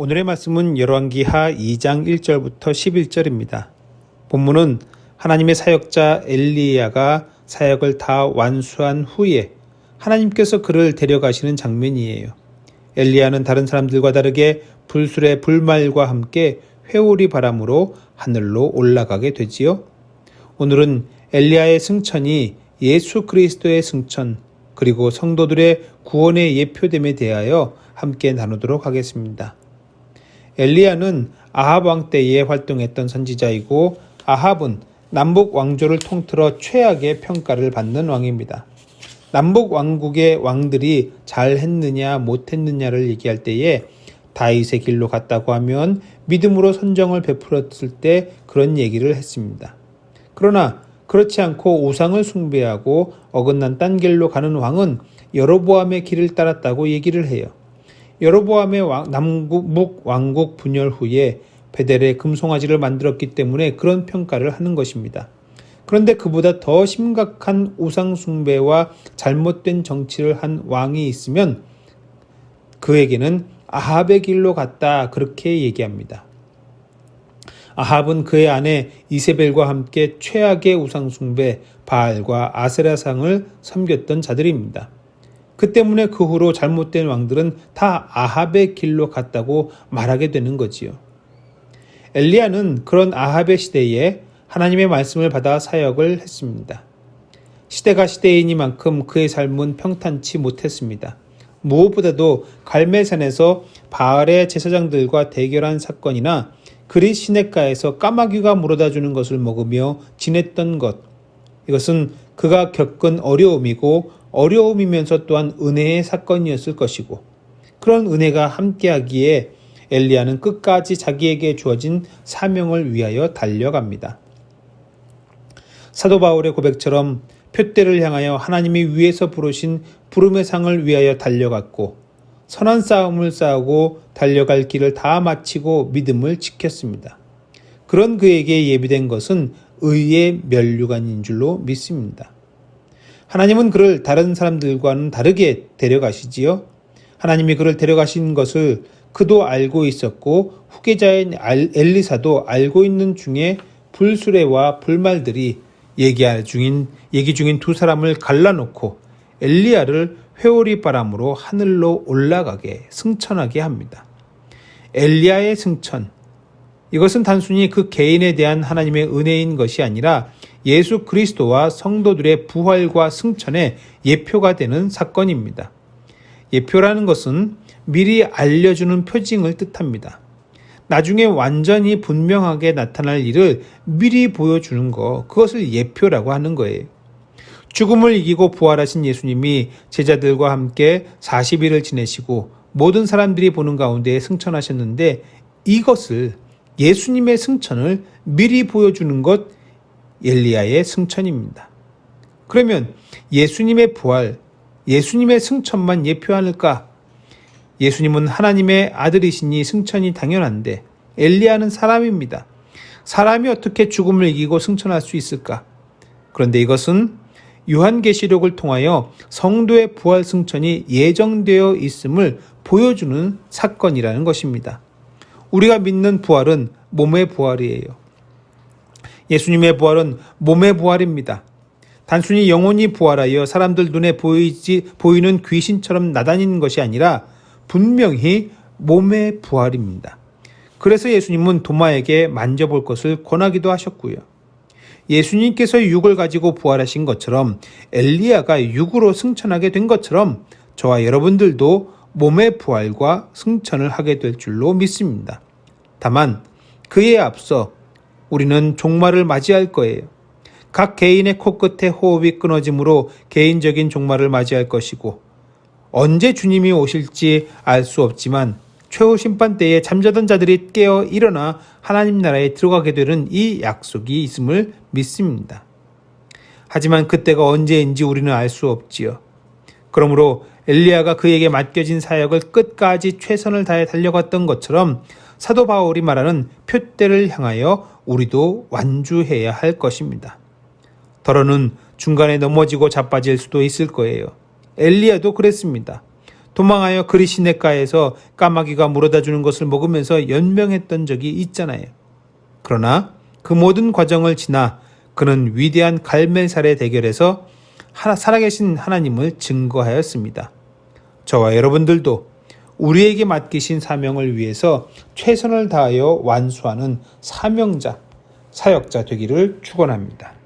오늘의 말씀은 열왕기하 2장 1절부터 11절입니다. 본문은 하나님의 사역자 엘리야가 사역을 다 완수한 후에 하나님께서 그를 데려가시는 장면이에요. 엘리야는 다른 사람들과 다르게 불술의 불말과 함께 회오리 바람으로 하늘로 올라가게 되지요. 오늘은 엘리야의 승천이 예수 그리스도의 승천, 그리고 성도들의 구원의 예표됨에 대하여 함께 나누도록 하겠습니다. 엘리야는 아합 왕 때에 활동했던 선지자이고, 아합은 남북 왕조를 통틀어 최악의 평가를 받는 왕입니다. 남북 왕국의 왕들이 잘했느냐 못했느냐를 얘기할 때에 다윗의 길로 갔다고 하면 믿음으로 선정을 베풀었을 때 그런 얘기를 했습니다. 그러나 그렇지 않고 우상을 숭배하고 어긋난 딴 길로 가는 왕은 여로보암의 길을 따랐다고 얘기를 해요. 여로보암의 남북 왕국 분열 후에 베델에 금송아지를 만들었기 때문에 그런 평가를 하는 것입니다. 그런데 그보다 더 심각한 우상 숭배와 잘못된 정치를 한 왕이 있으면 그에게는 아합의 길로 갔다, 그렇게 얘기합니다. 아합은 그의 아내 이세벨과 함께 최악의 우상 숭배 바알과 아세라상을 섬겼던 자들입니다. 그 때문에 그 후로 잘못된 왕들은 다 아합의 길로 갔다고 말하게 되는 거지요. 엘리야는 그런 아합의 시대에 하나님의 말씀을 받아 사역을 했습니다. 시대가 시대이니만큼 그의 삶은 평탄치 못했습니다. 무엇보다도 갈멜산에서 바알의 제사장들과 대결한 사건이나 그리 시냇가에서 까마귀가 물어다 주는 것을 먹으며 지냈던 것, 이것은 그가 겪은 어려움이고 어려움이면서 또한 은혜의 사건이었을 것이고, 그런 은혜가 함께하기에 엘리야는 끝까지 자기에게 주어진 사명을 위하여 달려갑니다. 사도 바울의 고백처럼 표대를 향하여 하나님이 위에서 부르신 부름의 상을 위하여 달려갔고, 선한 싸움을 싸우고 달려갈 길을 다 마치고 믿음을 지켰습니다. 그런 그에게 예비된 것은 의의 면류관인 줄로 믿습니다. 하나님은 그를 다른 사람들과는 다르게 데려가시지요. 하나님이 그를 데려가신 것을 그도 알고 있었고 후계자인 엘리사도 알고 있는 중에 불수레와 불말들이 얘기 중인 두 사람을 갈라놓고 엘리야를 회오리 바람으로 하늘로 올라가게 승천하게 합니다. 엘리야의 승천, 이것은 단순히 그 개인에 대한 하나님의 은혜인 것이 아니라 예수 그리스도와 성도들의 부활과 승천의 예표가 되는 사건입니다. 예표라는 것은 미리 알려주는 표징을 뜻합니다. 나중에 완전히 분명하게 나타날 일을 미리 보여주는 것, 그것을 예표라고 하는 거예요. 죽음을 이기고 부활하신 예수님이 제자들과 함께 40일을 지내시고 모든 사람들이 보는 가운데 승천하셨는데, 이것을 예수님의 승천을 미리 보여주는 것, 엘리야의 승천입니다. 그러면 예수님의 부활, 예수님의 승천만 예표하는가? 예수님은 하나님의 아들이시니 승천이 당연한데 엘리야는 사람입니다. 사람이 어떻게 죽음을 이기고 승천할 수 있을까? 그런데 이것은 요한계시록을 통하여 성도의 부활 승천이 예정되어 있음을 보여주는 사건이라는 것입니다. 우리가 믿는 부활은 몸의 부활이에요. 예수님의 부활은 몸의 부활입니다. 단순히 영혼이 부활하여 사람들 눈에 보이는 귀신처럼 나다니는 것이 아니라 분명히 몸의 부활입니다. 그래서 예수님은 도마에게 만져볼 것을 권하기도 하셨고요. 예수님께서 육을 가지고 부활하신 것처럼 엘리야가 육으로 승천하게 된 것처럼 저와 여러분들도 몸의 부활과 승천을 하게 될 줄로 믿습니다. 다만 그에 앞서 우리는 종말을 맞이할 거예요. 각 개인의 코끝에 호흡이 끊어짐으로 개인적인 종말을 맞이할 것이고, 언제 주님이 오실지 알 수 없지만 최후 심판 때에 잠자던 자들이 깨어 일어나 하나님 나라에 들어가게 되는 이 약속이 있음을 믿습니다. 하지만 그때가 언제인지 우리는 알 수 없지요. 그러므로 엘리야가 그에게 맡겨진 사역을 끝까지 최선을 다해 달려갔던 것처럼 사도 바울이 말하는 표대를 향하여 우리도 완주해야 할 것입니다. 더러는 중간에 넘어지고 자빠질 수도 있을 거예요. 엘리야도 그랬습니다. 도망하여 그리 시냇가에서 까마귀가 물어다 주는 것을 먹으면서 연명했던 적이 있잖아요. 그러나 그 모든 과정을 지나 그는 위대한 갈멜살의 대결에서 살아계신 하나님을 증거하였습니다. 저와 여러분들도 우리에게 맡기신 사명을 위해서 최선을 다하여 완수하는 사명자, 사역자 되기를 축원합니다.